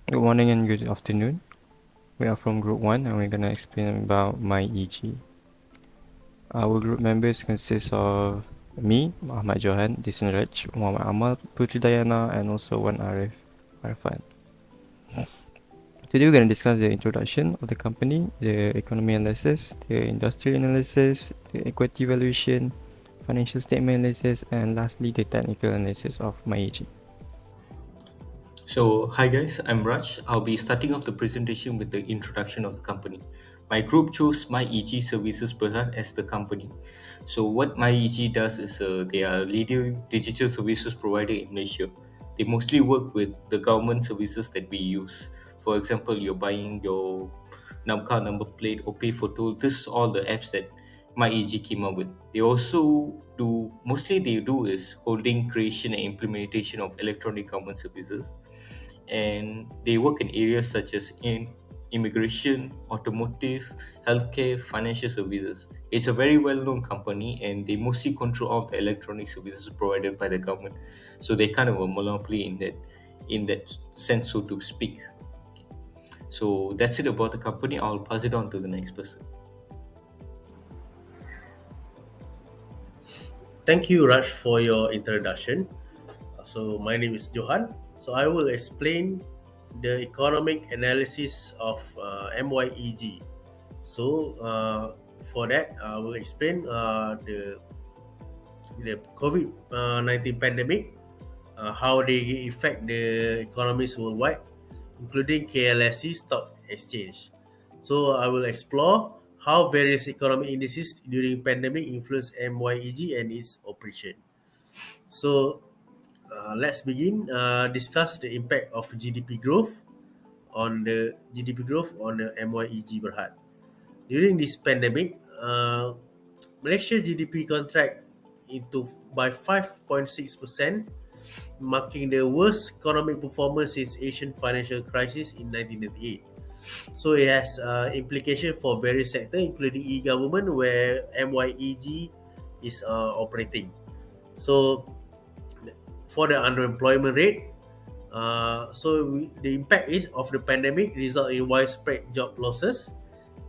Good morning and good afternoon. We are from Group 1 and we're going to explain about MyEG. Our group members consist of me, Ahmad Johan, Disan Raj, Muhammad Amal, Putri Dayana, and also one Arifan. Today we're going to discuss the introduction of the company, the economy analysis, the industry analysis, the equity valuation, financial statement analysis, and lastly the technical analysis of MyEG. So, hi guys, I'm Raj. I'll be starting off the presentation with the introduction of the company. My group chose MyEG Services Berhad as the company. So, what MyEG does is they are a leading digital services provider in Malaysia. They mostly work with the government services that we use. For example, you're buying your car number plate or pay for toll. This is all the apps that MyEG came up with. They also do mostly they do is holding creation and implementation of electronic government services, and they work in areas such as in immigration, automotive, healthcare, financial services. It's a very well-known company, and they mostly control all the electronic services provided by the government. So they're kind of a monopoly in that sense, so to speak. So that's it about the company. I'll pass it on to the next person. Thank you, Raj, for your introduction. So, my name is Johan. So, I will explain the economic analysis of MYEG. So, for that, I will explain the COVID 19 pandemic, how they affect the economies worldwide, including KLSE stock exchange. So, I will explore how various economic indices during pandemic influence MYEG and its operation. So, let's begin. Discuss the impact of GDP growth on the MYEG Berhad. During this pandemic, Malaysia GDP contract into by 5.6%, marking the worst economic performance since Asian financial crisis in 1998. So it has implication for various sectors, including e-government, where MYEG is operating. So for the unemployment rate, the impact is of the pandemic result in widespread job losses.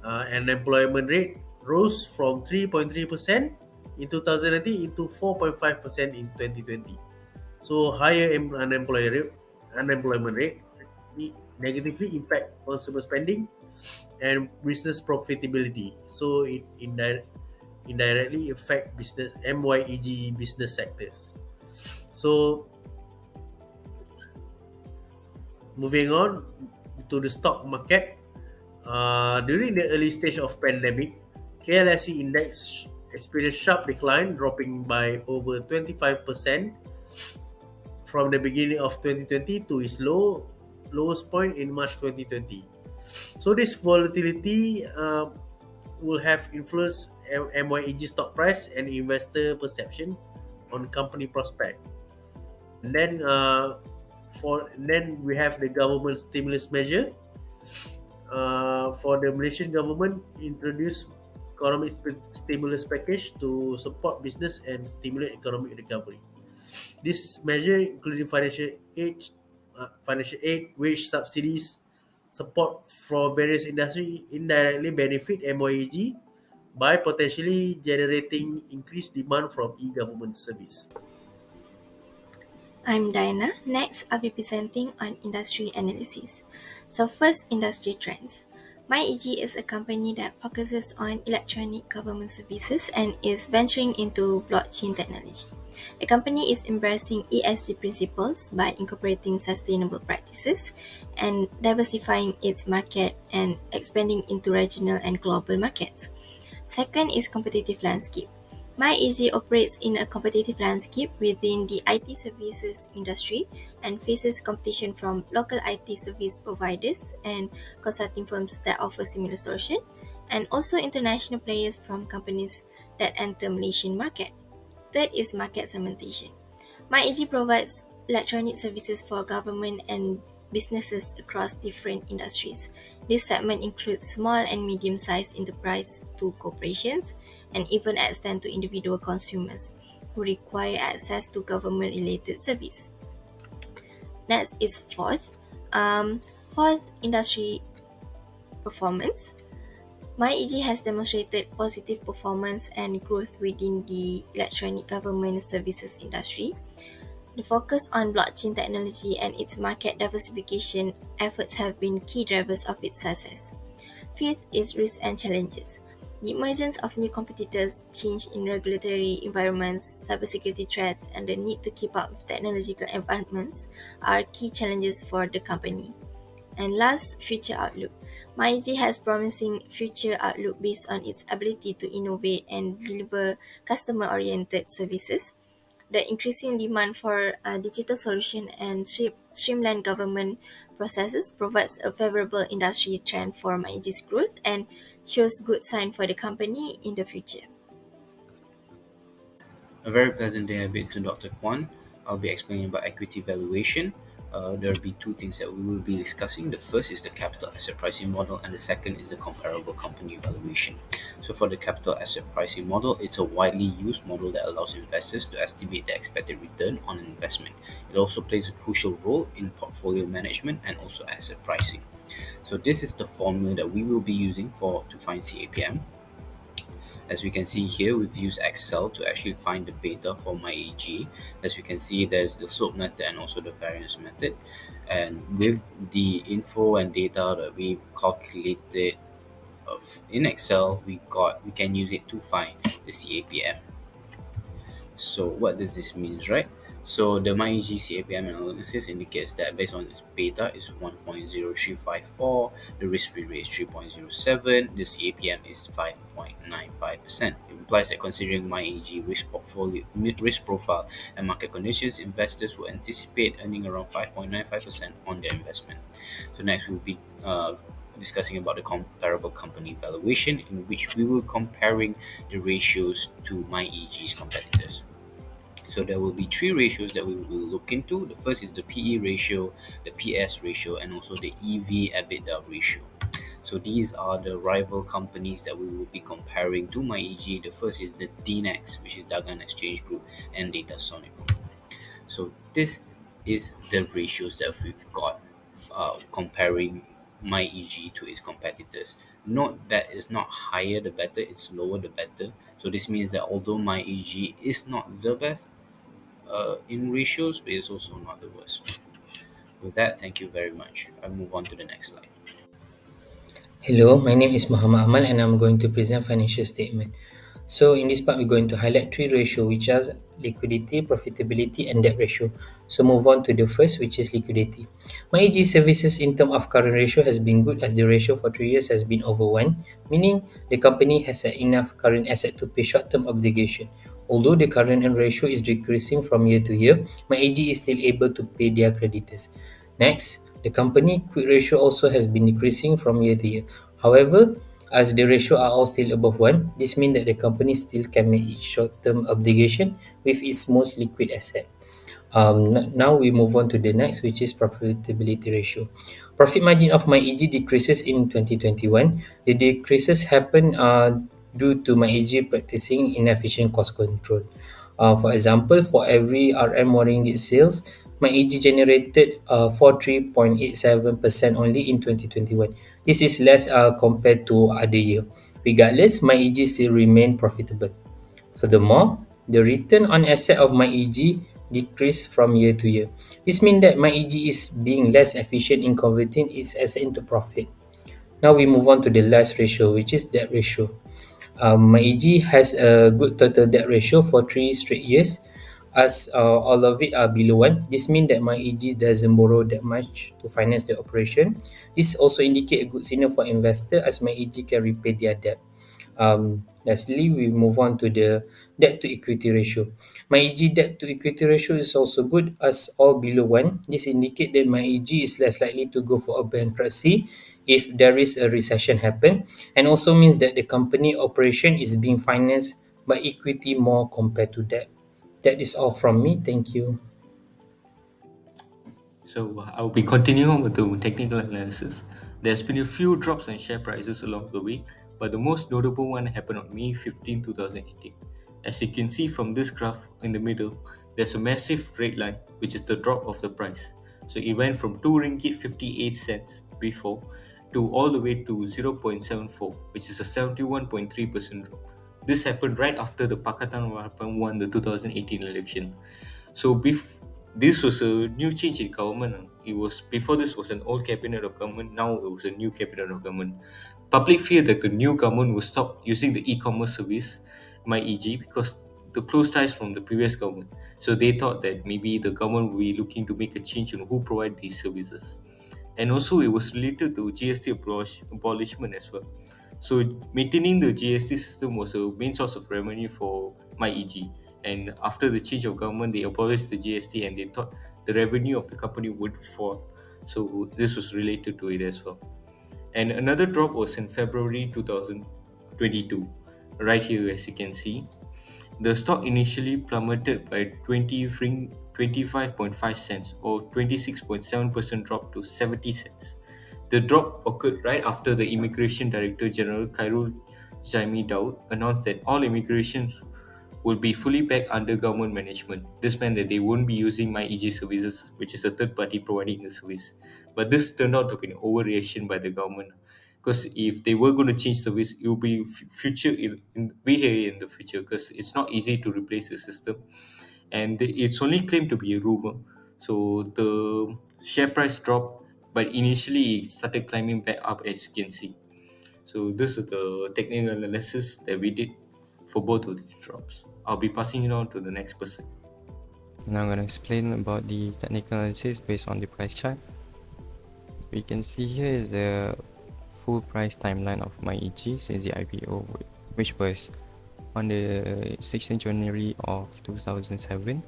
Unemployment rate rose from 3.3% in 2019 into 4.5% in 2020. So higher unemployment rate negatively impact consumer spending and business profitability. So it indirectly affect business MYEG business sectors. So moving on to the stock market, during the early stage of pandemic, KLSE index experienced sharp decline, dropping by over 25% from the beginning of 2020 to its lowest point in March 2020. So this volatility will have influenced MYEG stock price and investor perception on company prospect. And then we have the government stimulus measure. For the Malaysian government introduced economic stimulus package to support business and stimulate economic recovery. This measure, including financial aid, wage subsidies, support for various industry, indirectly benefit MYEG by potentially generating increased demand from e-government service. I'm Diana. Next, I'll be presenting on industry analysis. So first, industry trends. MyEG is a company that focuses on electronic government services and is venturing into blockchain technology. The company is embracing ESG principles by incorporating sustainable practices and diversifying its market and expanding into regional and global markets. Second is competitive landscape. MyEG operates in a competitive landscape within the IT services industry and faces competition from local IT service providers and consulting firms that offer similar solutions, and also international players from companies that enter Malaysian market. Third is market segmentation. MyEG provides electronic services for government and businesses across different industries. This segment includes small and medium-sized enterprise to corporations and even extend to individual consumers who require access to government-related service. Next is fourth. Fourth, industry performance. MyEG has demonstrated positive performance and growth within the electronic government services industry. The focus on blockchain technology and its market diversification efforts have been key drivers of its success. Fifth is risks and challenges. The emergence of new competitors, change in regulatory environments, cybersecurity threats, and the need to keep up with technological advancements are key challenges for the company. And last, future outlook. MyEG has promising future outlook based on its ability to innovate and deliver customer-oriented services. The increasing demand for digital solution and streamlined government processes provides a favorable industry trend for MyEG's growth and shows good sign for the company in the future. A very pleasant day ahead to Dr. Kwan. I'll be explaining about equity valuation. There will be two things that we will be discussing. The first is the capital asset pricing model, and the second is the comparable company valuation. So, for the capital asset pricing model, it's a widely used model that allows investors to estimate the expected return on an investment. It also plays a crucial role in portfolio management and also asset pricing. So, this is the formula that we will be using to find CAPM. As we can see here, we've used Excel to actually find the beta for MyEG. As you can see, there's the slope method and also the variance method. And with the info and data that we've calculated in Excel, we can use it to find the CAPM. So what does this mean, right? So the MyEG CAPM analysis indicates that based on its beta is 1.0354, the risk-free rate is 3.07, the CAPM is 5.95%. It implies that considering MyEG risk profile and market conditions, investors will anticipate earning around 5.95% on their investment. So next we'll be discussing about the comparable company valuation, in which we will comparing the ratios to MyEG's competitors. So there will be three ratios that we will look into. The first is the PE ratio, the PS ratio, and also the EV EBITDA ratio. So these are the rival companies that we will be comparing to MyEG. The first is the DNEX, which is Dagan Exchange Group, and Datasonic Group. So this is the ratios that we've got comparing MyEG to its competitors. Note that it's not higher the better, it's lower the better. So this means that although MyEG is not the best in ratios, but it's also not the worst. With that, thank you very much. I'll move on to the next slide. Hello, my name is Muhammad Amal and I'm going to present financial statement. So in this part, we're going to highlight three ratios, which are liquidity, profitability, and debt ratio. So move on to the first, which is liquidity. MyEG services in terms of current ratio has been good, as the ratio for 3 years has been over 1, meaning the company has enough current asset to pay short-term obligation. Although the current ratio is decreasing from year to year, MyEG is still able to pay their creditors. Next, the company quick ratio also has been decreasing from year to year. However, as the ratio are all still above 1, this means that the company still can meet its short-term obligation with its most liquid asset. Now we move on to the next, which is profitability ratio. Profit margin of MyEG decreases in 2021. The decreases happen due to MyEG practicing inefficient cost control. For example, for every RM1 ringgit sales, MyEG generated 43.87% only in 2021. This is less compared to other year. Regardless, MyEG still remain profitable. Furthermore, the return on asset of MyEG decreased from year to year. This means that MyEG is being less efficient in converting its asset into profit. Now we move on to the last ratio, which is debt ratio. MyEG has a good total debt ratio for 3 straight years, as all of it are below 1. This means that MyEG doesn't borrow that much to finance the operation. This also indicates a good signal for investor, as MyEG can repay their debt. Lastly, we move on to the debt to equity ratio. MyEG debt to equity ratio is also good, as all below 1. This indicates that MyEG is less likely to go for a bankruptcy if there is a recession happen, and also means that the company operation is being financed by equity more compared to debt. That is all from me. Thank you. So I'll be continuing on with the technical analysis. There's been a few drops in share prices along the way, but the most notable one happened on May 15, 2018. As you can see from this graph in the middle, there's a massive red line, which is the drop of the price. So it went from 2 ringgit 58 cents before to all the way to 0.74, which is a 71.3% drop. This happened right after the Pakatan Harapan won the 2018 election. So this was a new change in government. It was before this was an old cabinet of government. Now it was a new cabinet of government. Public feared that the new government would stop using the e-commerce service MyEG because the close ties from the previous government. So they thought that maybe the government will be looking to make a change on who provide these services. And also it was related to GST abolishment as well. So maintaining the GST system was a main source of revenue for MyEG. And after the change of government, they abolished the GST and they thought the revenue of the company would fall. So this was related to it as well. And another drop was in February 2022. Right here, as you can see, the stock initially plummeted by 25.5 cents or 26.7% drop to 70 cents. The drop occurred right after the Immigration Director General Khairul Zaimi Daud announced that all immigrations will be fully back under government management. This meant that they won't be using MyEG services, which is a third party providing the service. But this turned out to be an overreaction by the government. Because if they were going to change service, it will be future way here in the future. Because it's not easy to replace the system, and it's only claimed to be a rumor. So the share price dropped, but initially it started climbing back up, as you can see. So this is the technical analysis that we did for both of these drops. I'll be passing it on to the next person. Now I'm going to explain about the technical analysis based on the price chart. We can see here is a full price timeline of MyEG since the IPO, which was on the 16th January of 2007.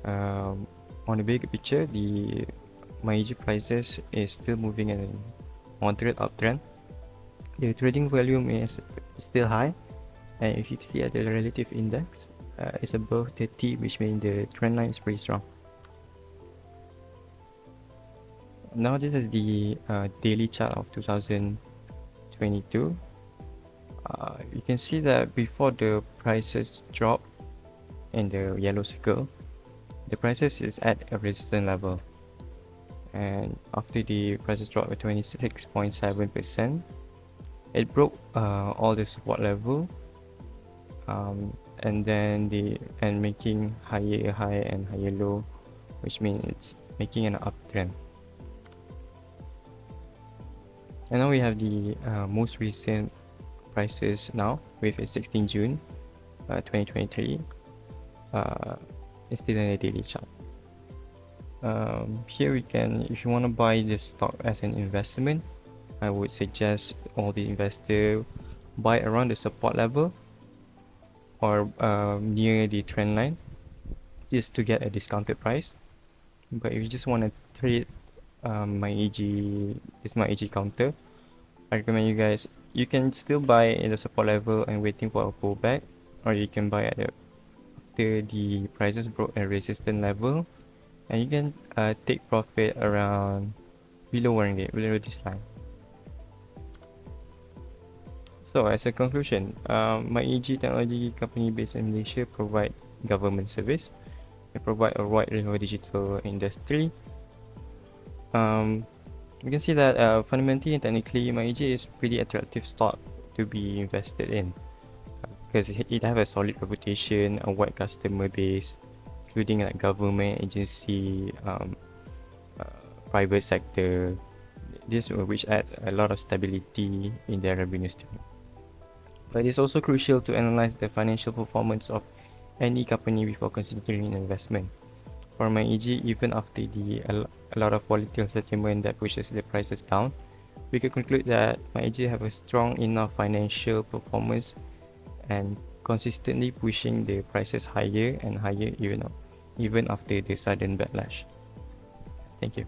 On the bigger picture, the MyEG prices is still moving in a moderate uptrend. The trading volume is still high, and if you see at the relative index, it's above 30, which means the trend line is pretty strong. Now this is the daily chart of 2022. You can see that before the prices drop in the yellow circle, the prices is at a resistance level, and after the prices dropped by 26.7%, it broke all the support level, and then making higher high and higher low, which means it's making an uptrend. And now we have the most recent prices now with 16 June 2023. It's still in a daily chart. Here we can, if you want to buy this stock as an investment, I would suggest all the investor buy around the support level or near the trend line just to get a discounted price. But if you just want to trade MyEG, this MyEG counter, I recommend you guys, you can still buy in the support level and waiting for a pullback, or you can buy at after the prices broke a resistance level, and you can take profit around below 1 ringgit, below this line. So as a conclusion, MyEG technology company based in Malaysia provide government service. They provide a wide range of digital industry. You can see that fundamentally and technically MyEG is pretty attractive stock to be invested in because it have a solid reputation, a wide customer base, including like government agency, private sector, this which adds a lot of stability in their revenue stream. But it's also crucial to analyze the financial performance of any company before considering investment. For MyEG, even after a lot of volatile settlement that pushes the prices down, we could conclude that MyEG have a strong enough financial performance and consistently pushing the prices higher and higher even after the sudden backlash. Thank you.